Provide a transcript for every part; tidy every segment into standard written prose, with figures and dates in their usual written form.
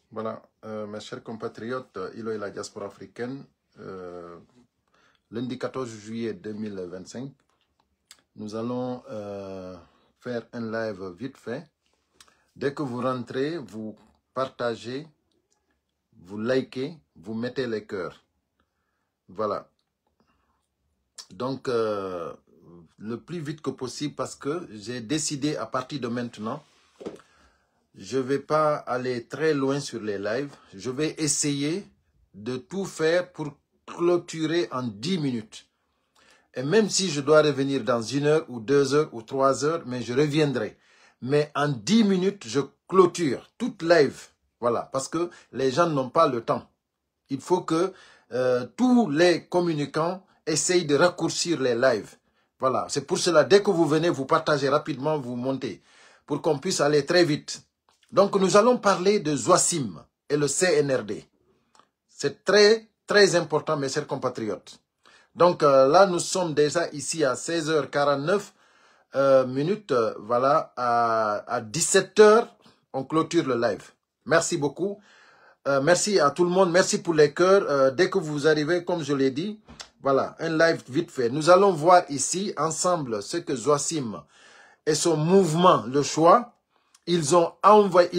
Voilà, mes chers compatriotes, Ilo et la diaspora africaine, lundi 14 juillet 2025, nous allons faire un live vite fait. Dès que vous rentrez, vous partagez, vous likez, vous mettez les cœurs. Voilà. Donc, le plus vite que possible parce que j'ai décidé à partir de maintenant, je ne vais pas aller très loin sur les lives. Je vais essayer de tout faire pour clôturer en 10 minutes. Et même si je dois revenir dans 1 heure ou 2 heures ou 3 heures, mais je reviendrai. Mais en 10 minutes, je clôture toute live. Voilà, parce que les gens n'ont pas le temps. Il faut que tous les communicants essayent de raccourcir les lives. Voilà, c'est pour cela, dès que vous venez, vous partagez rapidement, vous montez, pour qu'on puisse aller très vite. Donc, nous allons parler de Zouassim et le CNRD. C'est très, très important, mes chers compatriotes. Donc, là, nous sommes déjà ici à 16h49 minutes. Voilà, à 17h, on clôture le live. Merci beaucoup. Merci à tout le monde. Merci pour les cœurs. Dès que vous arrivez, comme je l'ai dit, voilà, un live vite fait. Nous allons voir ici, ensemble, ce que Zouassim et son mouvement, le choix, ils ont envoyé,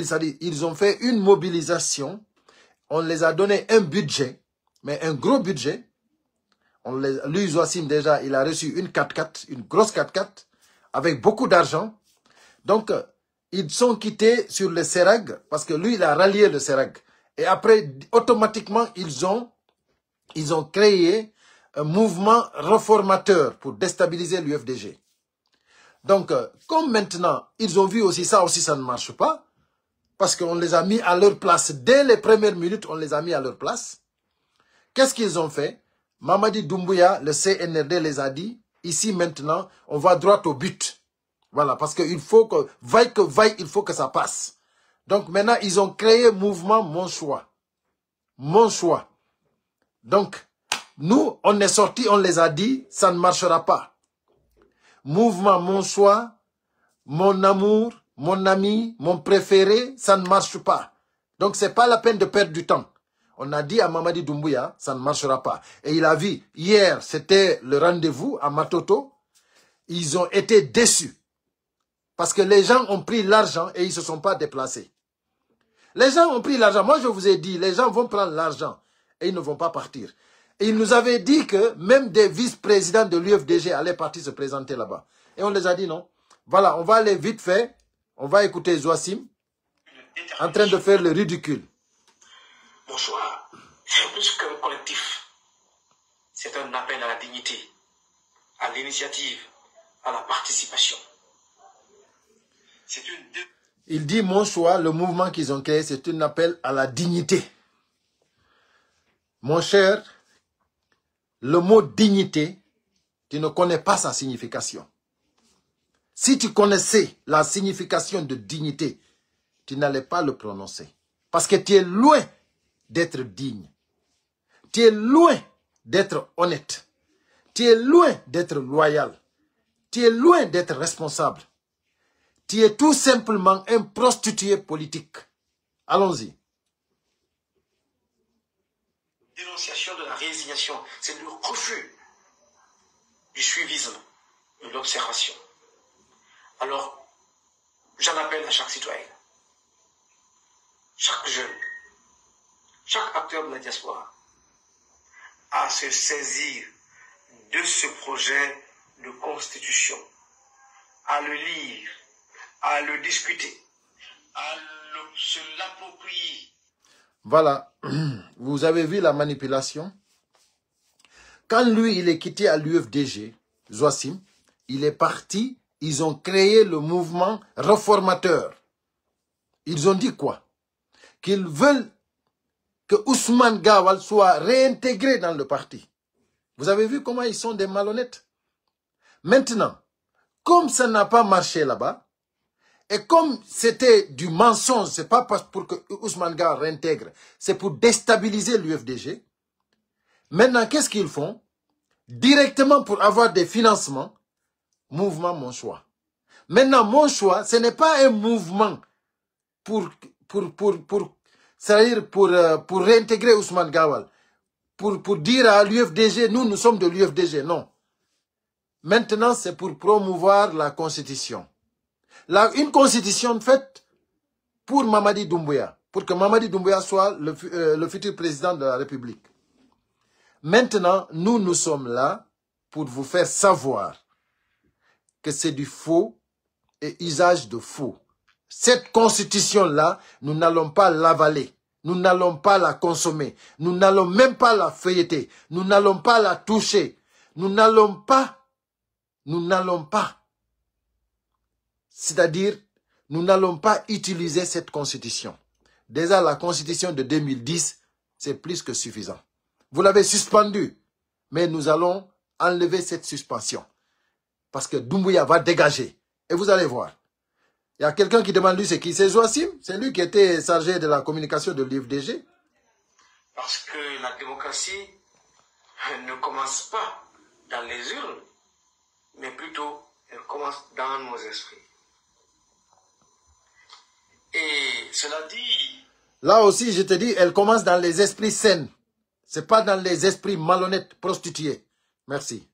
ils ont fait une mobilisation. On les a donné un budget, mais un gros budget. Lui, Zouassim, déjà, il a reçu une 4x4, une grosse 4x4, avec beaucoup d'argent. Donc, ils sont quittés sur le CERAG, parce que lui, il a rallié le CERAG. Et après, automatiquement, ils ont créé un mouvement réformateur pour déstabiliser l'UFDG. Donc, comme maintenant, ils ont vu aussi ça ne marche pas, parce qu'on les a mis à leur place. Dès les premières minutes, on les a mis à leur place. Qu'est-ce qu'ils ont fait? Mamadi Doumbouya, le CNRD, les a dit, ici maintenant, on va droit au but. Voilà, parce qu'il faut que vaille, il faut que ça passe. Donc maintenant, ils ont créé mouvement Mon Choix. Mon Choix. Donc, nous, on est sortis, on les a dit, ça ne marchera pas. Mouvement Mon Choix, mon amour, mon ami, mon préféré, ça ne marche pas. Donc, ce n'est pas la peine de perdre du temps. On a dit à Mamadi Doumbouya, ça ne marchera pas. Et il a vu, hier, c'était le rendez-vous à Matoto. Ils ont été déçus. Parce que les gens ont pris l'argent et ils ne se sont pas déplacés. Les gens ont pris l'argent. Moi, je vous ai dit, les gens vont prendre l'argent et ils ne vont pas partir. Et ils nous avaient dit que même des vice-présidents de l'UFDG allaient partir se présenter là-bas. Et on les a dit non. Voilà, on va aller vite fait. On va écouter Zouassim en train de faire le ridicule. Mon choix, c'est plus qu'un collectif. C'est un appel à la dignité, à l'initiative, à la participation. Il dit Mon Choix, le mouvement qu'ils ont créé, c'est un appel à la dignité. Mon cher, le mot dignité, tu ne connais pas sa signification. Si tu connaissais la signification de dignité, tu n'allais pas le prononcer. Parce que tu es loin d'être digne. Tu es loin d'être honnête. Tu es loin d'être loyal. Tu es loin d'être responsable. Tu es tout simplement un prostitué politique. Allons-y. Dénonciation de la résignation, c'est le refus du suivisme, de l'observation. Alors, j'en appelle à chaque citoyen, chaque jeune, chaque acteur de la diaspora, à se saisir de ce projet de constitution, à le lire, à le discuter, à se l'approprier. Voilà, vous avez vu la manipulation. Quand lui, il est quitté à l'UFDG, Zouassim, il est parti, ils ont créé le mouvement réformateur. Ils ont dit quoi? Qu'ils veulent que Ousmane Gawal soit réintégré dans le parti. Vous avez vu comment ils sont des malhonnêtes? Maintenant, comme ça n'a pas marché là-bas, et comme c'était du mensonge, ce n'est pas pour que Ousmane Gawal réintègre, c'est pour déstabiliser l'UFDG. Maintenant, qu'est-ce qu'ils font? Directement pour avoir des financements, mouvement Mon Choix. Maintenant, Mon Choix, ce n'est pas un mouvement pour c'est-à-dire pour réintégrer Ousmane Gawal, pour dire à l'UFDG, nous sommes de l'UFDG, non. Maintenant, c'est pour promouvoir la constitution. Une constitution faite pour Mamadi Doumbouya, pour que Mamadi Doumbouya soit le futur président de la République. Maintenant, nous sommes là pour vous faire savoir que c'est du faux et usage de faux. Cette constitution-là, nous n'allons pas l'avaler. Nous n'allons pas la consommer. Nous n'allons même pas la feuilleter. Nous n'allons pas la toucher. Nous n'allons pas. C'est-à-dire, nous n'allons pas utiliser cette constitution. Déjà, la constitution de 2010, c'est plus que suffisant. Vous l'avez suspendue, mais nous allons enlever cette suspension. Parce que Doumbouya va dégager. Et vous allez voir. Il y a quelqu'un qui demande lui, c'est qui? C'est Joachim. C'est lui qui était chargé de la communication de l'UFDG. Parce que la démocratie ne commence pas dans les urnes, mais plutôt elle commence dans nos esprits. Et cela dit... Là aussi, je te dis, elle commence dans les esprits sains. Ce n'est pas dans les esprits malhonnêtes, prostitués. Merci.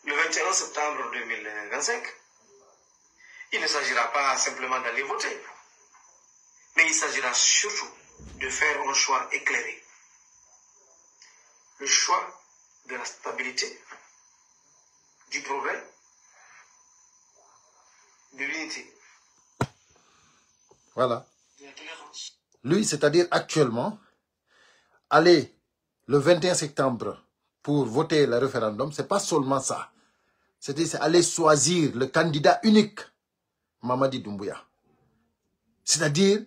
Le 21 septembre 2025, il ne s'agira pas simplement d'aller voter, mais il s'agira surtout de faire un choix éclairé. Le choix de la stabilité, du progrès, de l'unité. Voilà. Lui, c'est-à-dire actuellement, aller le 21 septembre pour voter le référendum, ce n'est pas seulement ça. C'est-à-dire aller choisir le candidat unique, Mamadi Doumbouya. C'est-à-dire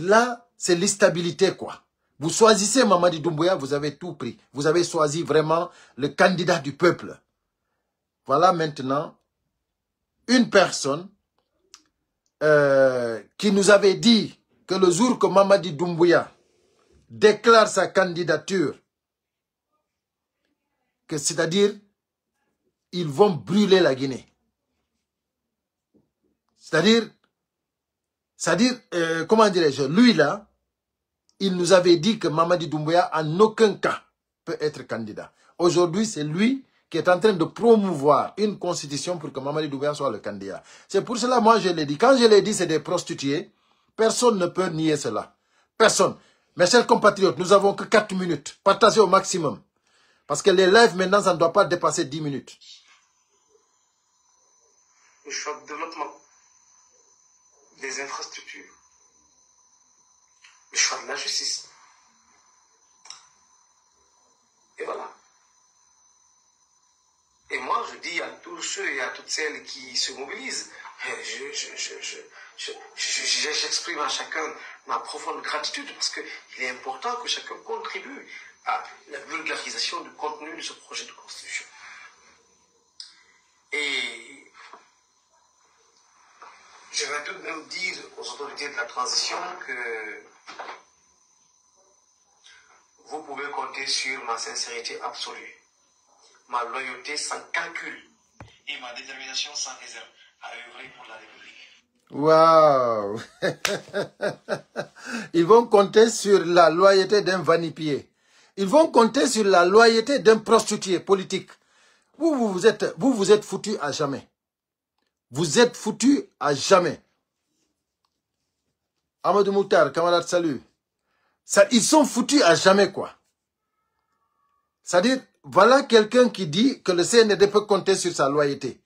là, c'est l'instabilité, quoi. Vous choisissez Mamadi Doumbouya, vous avez tout pris. Vous avez choisi vraiment le candidat du peuple. Voilà maintenant une personne qui nous avait dit que le jour que Mamadi Doumbouya déclare sa candidature, que c'est-à-dire, ils vont brûler la Guinée. C'est-à-dire, comment dirais-je, lui là, il nous avait dit que Mamadi Doumbouya en aucun cas peut être candidat. Aujourd'hui, c'est lui qui est en train de promouvoir une constitution pour que Mamadi Doumbouya soit le candidat. C'est pour cela, moi, je l'ai dit. Quand je l'ai dit, c'est des prostituées. Personne ne peut nier cela. Personne. Mes chers compatriotes, nous n'avons que 4 minutes. Partagez au maximum. Parce que les lives, maintenant, ça ne doit pas dépasser 10 minutes. Le choix de développement des infrastructures. Le choix de la justice. Et voilà. Et moi, je dis à tous ceux et à toutes celles qui se mobilisent, j'exprime à chacun ma profonde gratitude parce qu'il est important que chacun contribue à la vulgarisation du contenu de ce projet de constitution. Et je vais tout de même dire aux autorités de la transition que vous pouvez compter sur ma sincérité absolue, ma loyauté sans calcul et ma détermination sans réserve à œuvrer pour la République. Waouh! Ils vont compter sur la loyauté d'un vanipié. Ils vont compter sur la loyauté d'un prostitué politique. Vous vous êtes foutus à jamais. Vous êtes foutus à jamais. Amadou Moutar, camarade, salut. Ils sont foutus à jamais, quoi. C'est-à-dire, voilà quelqu'un qui dit que le CNRD peut compter sur sa loyauté.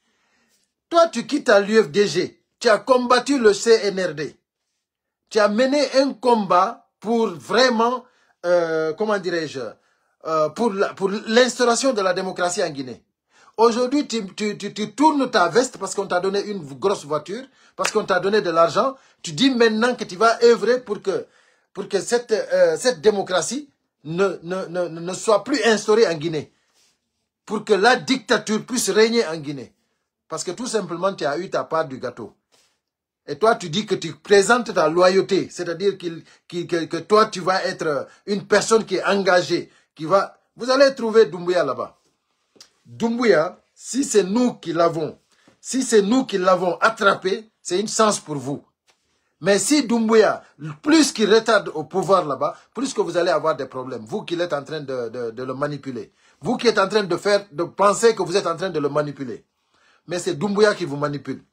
Toi, tu quittes à l'UFDG. Tu as combattu le CNRD. Tu as mené un combat pour vraiment, comment dirais-je, pour l'instauration de la démocratie en Guinée. Aujourd'hui, tu tournes ta veste parce qu'on t'a donné une grosse voiture, parce qu'on t'a donné de l'argent. Tu dis maintenant que tu vas œuvrer pour que cette démocratie ne soit plus instaurée en Guinée. Pour que la dictature puisse régner en Guinée. Parce que tout simplement, tu as eu ta part du gâteau. Et toi, tu dis que tu présentes ta loyauté. C'est-à-dire que toi, tu vas être une personne qui est engagée. Vous allez trouver Doumbouya là-bas. Doumbouya, si c'est nous qui l'avons attrapé, c'est une chance pour vous. Mais si Doumbouya, plus qu'il retarde au pouvoir là-bas, plus que vous allez avoir des problèmes. Vous qui êtes en train de le manipuler. Vous qui êtes en train de penser que vous êtes en train de le manipuler. Mais c'est Doumbouya qui vous manipule.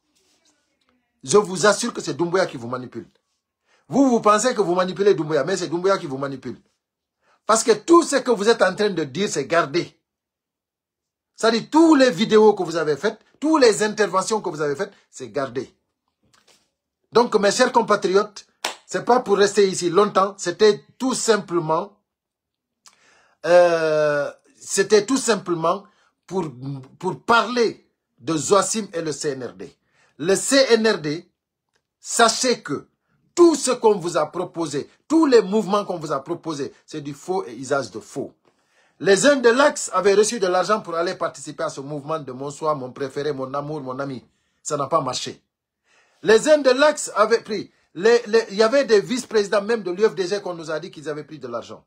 Je vous assure que c'est Doumbouya qui vous manipule. Vous pensez que vous manipulez Doumbouya, mais c'est Doumbouya qui vous manipule. Parce que tout ce que vous êtes en train de dire, c'est gardé. C'est-à-dire, toutes les vidéos que vous avez faites, toutes les interventions que vous avez faites, c'est gardé. Donc, mes chers compatriotes, c'est pas pour rester ici longtemps, c'était tout simplement pour parler de Zoassim et le CNRD. Le CNRD, sachez que tout ce qu'on vous a proposé, tous les mouvements qu'on vous a proposés, c'est du faux et usage de faux. Les uns de l'Axe avaient reçu de l'argent pour aller participer à ce mouvement de mon soi, mon préféré, mon amour, mon ami. Ça n'a pas marché. Les uns de l'Axe avaient pris. Il y avait des vice-présidents même de l'UFDG qu'on nous a dit qu'ils avaient pris de l'argent.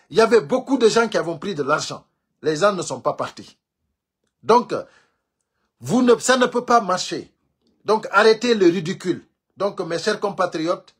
Il y avait beaucoup de gens qui avaient pris de l'argent. Les gens ne sont pas partis. Donc, ça ne peut pas marcher. Donc, arrêtez le ridicule. Donc, mes chers compatriotes,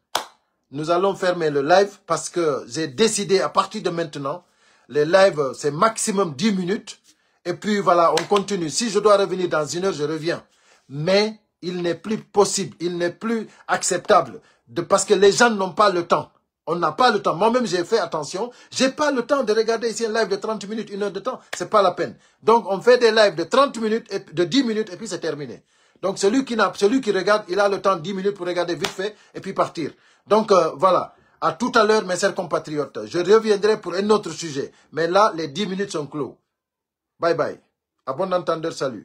nous allons fermer le live parce que j'ai décidé à partir de maintenant, les lives, c'est maximum 10 minutes. Et puis, voilà, on continue. Si je dois revenir dans 1 heure, je reviens. Mais il n'est plus possible, il n'est plus acceptable parce que les gens n'ont pas le temps. On n'a pas le temps. Moi-même, j'ai fait attention. J'ai pas le temps de regarder ici un live de 30 minutes, 1 heure de temps. C'est pas la peine. Donc, on fait des lives de 30 minutes, de 10 minutes et puis c'est terminé. Donc, celui qui regarde, il a le temps 10 minutes pour regarder vite fait et puis partir. Donc, voilà. À tout à l'heure, mes chers compatriotes. Je reviendrai pour un autre sujet. Mais là, les 10 minutes sont clos. Bye bye. À bon entendeur, salut.